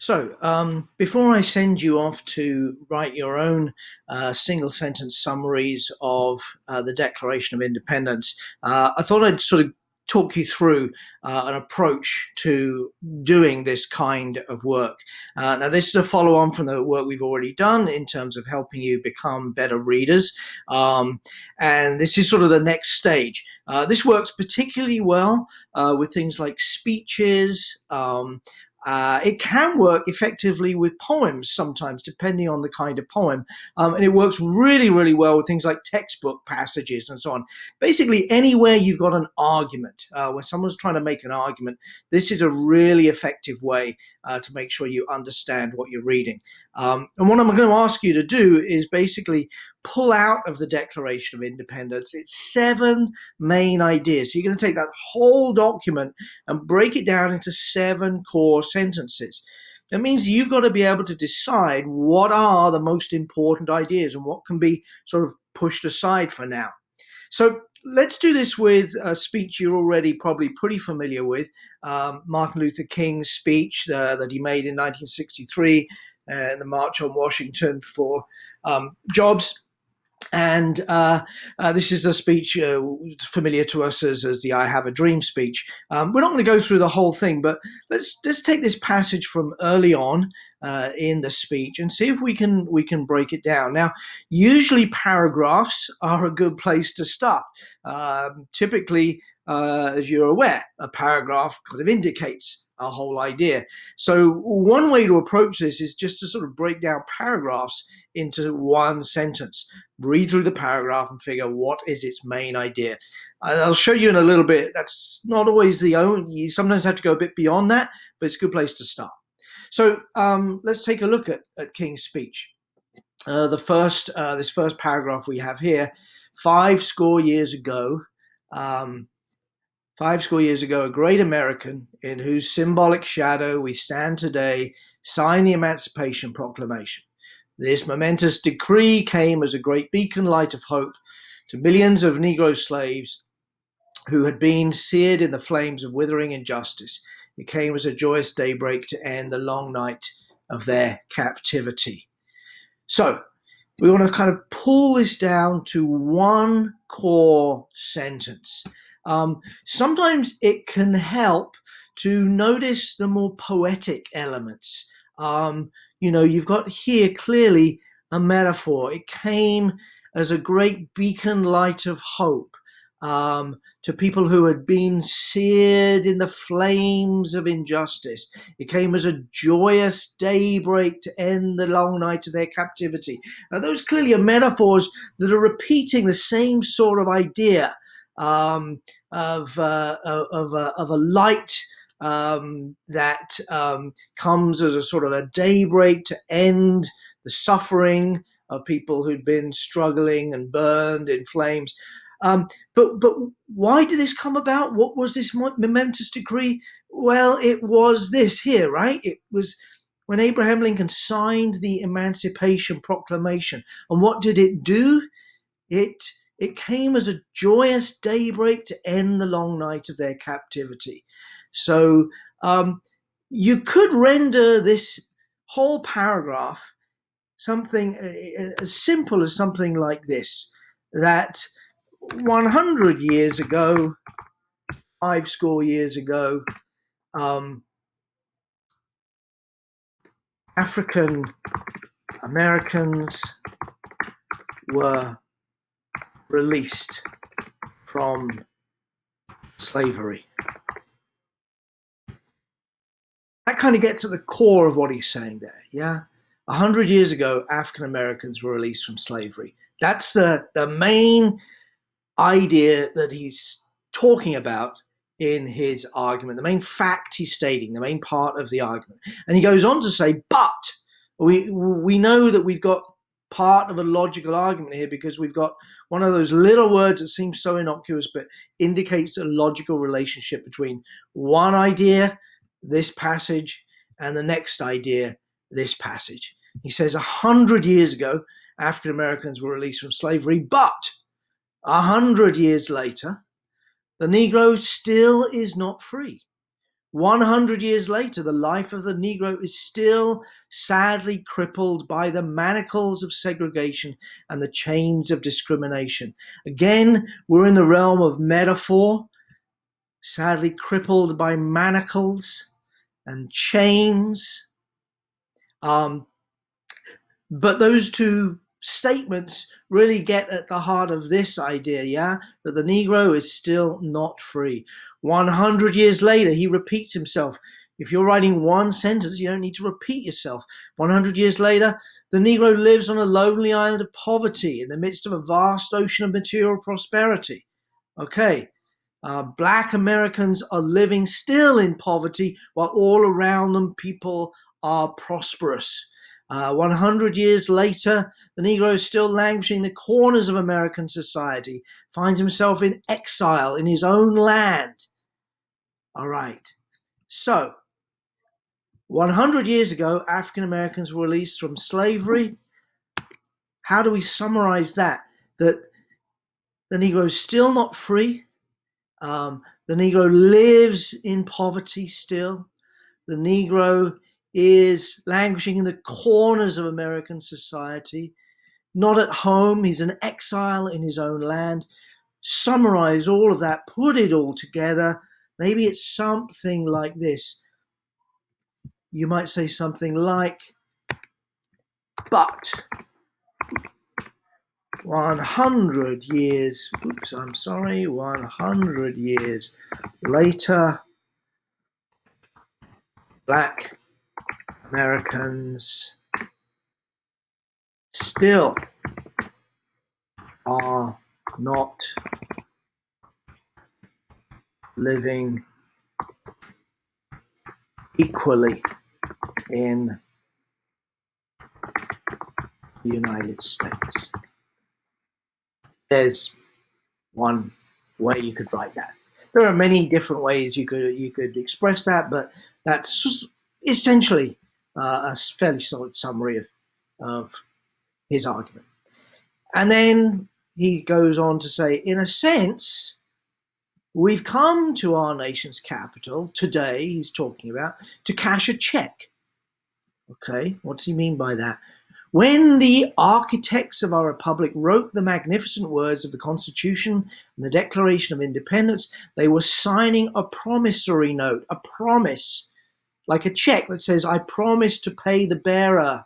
So, before I send you off to write your own single sentence summaries of the Declaration of Independence, I thought I'd sort of talk you through an approach to doing this kind of work. Now, this is a follow on from the work we've already done in terms of helping you become better readers. Um, and this is sort of the next stage. This works particularly well with things like speeches. It can work effectively with poems sometimes, depending on the kind of poem. And it works really, really well with things like textbook passages and so on. Basically, anywhere you've got an argument, where someone's trying to make an argument, this is a really effective way to make sure you understand what you're reading. And what I'm going to ask you to do is basically pull out of the Declaration of Independence its 7 main ideas. So you're going to take that whole document and break it down into 7 core sentences. That means you've got to be able to decide what are the most important ideas and what can be sort of pushed aside for now. So let's do this with a speech you're already probably pretty familiar with, Martin Luther King's speech that he made in 1963, the March on Washington for Jobs. And this is a speech familiar to us as the "I Have a Dream" speech. We're not going to go through the whole thing, but let's take this passage from early on in the speech and see if we can break it down. Now, usually paragraphs are a good place to start. Typically, as you're aware, a paragraph kind of indicates a whole idea. So one way to approach this is just to sort of break down paragraphs into one sentence. Read through the paragraph and figure what is its main idea. I'll show you in a little bit. That's not always the only. You sometimes have to go a bit beyond that, but it's a good place to start. So let's take a look at King's speech. This first paragraph we have here, 50 years ago. 50 years ago, a great American, in whose symbolic shadow we stand today, signed the Emancipation Proclamation. This momentous decree came as a great beacon light of hope to millions of Negro slaves who had been seared in the flames of withering injustice. It came as a joyous daybreak to end the long night of their captivity. So, we want to kind of pull this down to one core sentence. Sometimes it can help to notice the more poetic elements. You've got here clearly a metaphor. It came as a great beacon light of hope to people who had been seared in the flames of injustice. It came as a joyous daybreak to end the long night of their captivity. Now, those clearly are metaphors that are repeating the same sort of idea of a light that comes as a sort of a daybreak to end the suffering of people who'd been struggling and burned in flames. But why did this come about? What was this momentous decree? Well, it was this here, right? It was when Abraham Lincoln signed the Emancipation Proclamation. And what did it do? It came as a joyous daybreak to end the long night of their captivity. So you could render this whole paragraph something as simple as something like this, that 100 years ago, 50 years ago, African Americans were released from slavery. That kind of gets at the core of what he's saying there, yeah? 100 years ago, African Americans were released from slavery. That's the main idea that he's talking about in his argument, the main fact he's stating, the main part of the argument. And he goes on to say, but we know that we've got part of a logical argument here because we've got one of those little words that seems so innocuous but indicates a logical relationship between one idea, this passage, and the next idea, this passage. He says 100 years ago, African Americans were released from slavery, but 100 years later, the Negro still is not free. 100 years later, the life of the Negro is still sadly crippled by the manacles of segregation and the chains of discrimination. Again, we're in the realm of metaphor, sadly crippled by manacles and chains. But those two statements really get at the heart of this idea, yeah, that the Negro is still not free. 100 years later, he repeats himself. If you're writing one sentence, you don't need to repeat yourself. 100 years later, the Negro lives on a lonely island of poverty in the midst of a vast ocean of material prosperity. Okay, Black Americans are living still in poverty while all around them people are prosperous. 100 years later, the Negro is still languishing in the corners of American society, finds himself in exile in his own land. All right. So, 100 years ago, African Americans were released from slavery. How do we summarize that? That the Negro is still not free. The Negro lives in poverty still. The Negro is languishing in the corners of American society, not at home. He's an exile in his own land. Summarize all of that, put it all together. Maybe it's something like this. You might say something like, but 100 years, 100 years later, Black Americans still are not living equally in the United States. There's one way you could write that. There are many different ways you could express that, but that's essentially a fairly solid summary of his argument. And then he goes on to say, in a sense, we've come to our nation's capital today, he's talking about, to cash a check. Okay, what's he mean by that? When the architects of our republic wrote the magnificent words of the Constitution and the Declaration of Independence, they were signing a promissory note, a promise, like a check that says, I promise to pay the bearer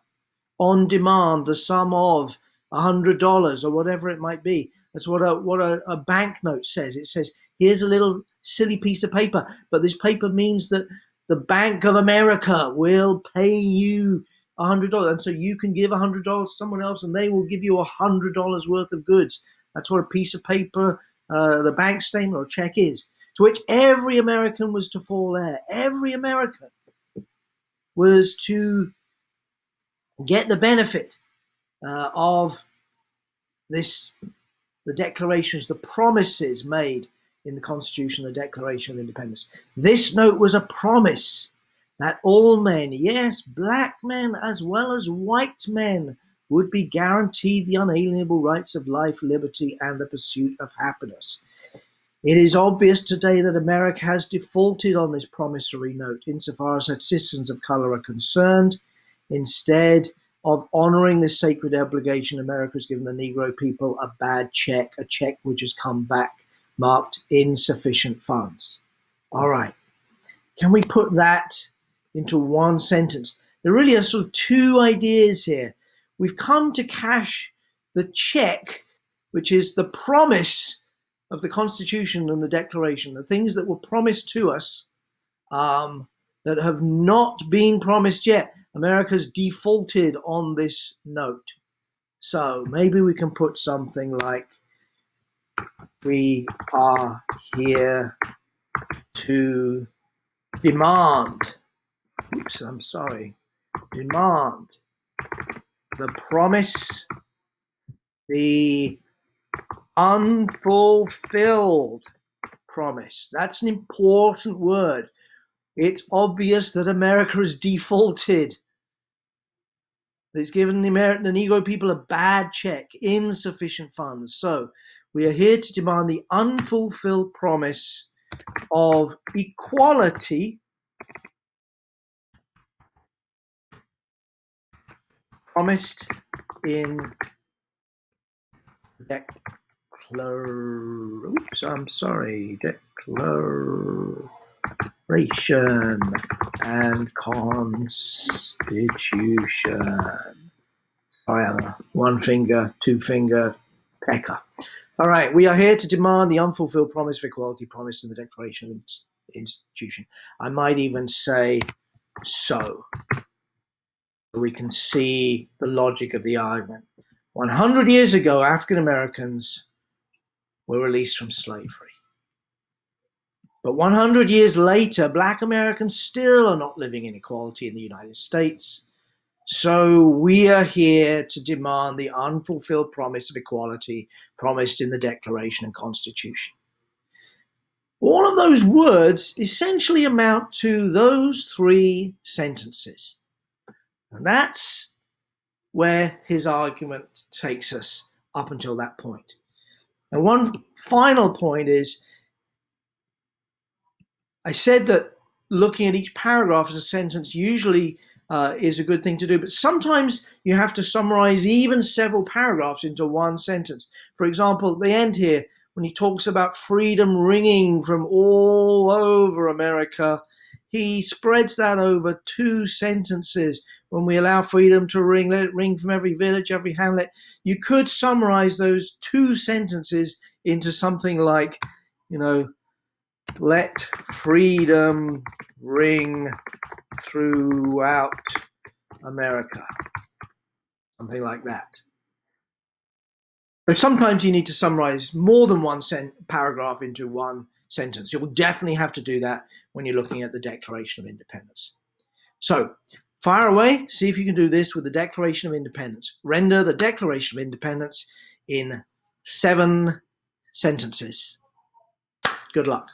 on demand the sum of $100 or whatever it might be. That's what a banknote says. It says, here's a little silly piece of paper, but this paper means that the Bank of America will pay you $100, and so you can give $100 to someone else, and they will give you $100 worth of goods. That's what a piece of paper, the bank statement or check is. To which every American was to fall heir. Every American was to get the benefit of this, the declarations, the promises made in the Constitution, the Declaration of Independence. This note was a promise that all men, yes, black men as well as white men, would be guaranteed the unalienable rights of life, liberty, and the pursuit of happiness. It is obvious today that America has defaulted on this promissory note insofar as its citizens of color are concerned. Instead of honoring this sacred obligation, America has given the Negro people a bad check, a check which has come back marked insufficient funds. All right. Can we put that into one sentence? There really are sort of two ideas here. We've come to cash the check, which is the promise of the Constitution and the Declaration, the things that were promised to us that have not been promised yet. America's defaulted on this note. So maybe we can put something like, we are here to demand, demand the promise, the unfulfilled promise. That's an important word. It's obvious that America has defaulted. It's given the Negro people a bad check, insufficient funds. So we are here to demand the unfulfilled promise of equality promised in Declaration and Constitution. Sorry, I'm a one finger, two finger pecker. All right, we are here to demand the unfulfilled promise of equality promised in the Declaration of Institution. I might even say so. We can see the logic of the argument. 100 years ago, African Americans were released from slavery. But 100 years later, Black Americans still are not living in equality in the United States. So we are here to demand the unfulfilled promise of equality promised in the Declaration and Constitution. All of those words essentially amount to those three sentences. And that's where his argument takes us up until that point. And one final point is, I said that looking at each paragraph as a sentence usually is a good thing to do, but sometimes you have to summarize even several paragraphs into one sentence. For example, at the end here, when he talks about freedom ringing from all over America, he spreads that over two sentences. When we allow freedom to ring, let it ring from every village, every hamlet. You could summarize those two sentences into something like, let freedom ring throughout America. Something like that. But sometimes you need to summarize more than one paragraph into one sentence. You will definitely have to do that when you're looking at the Declaration of Independence. So, fire away. See if you can do this with the Declaration of Independence. Render the Declaration of Independence in 7 sentences. Good luck.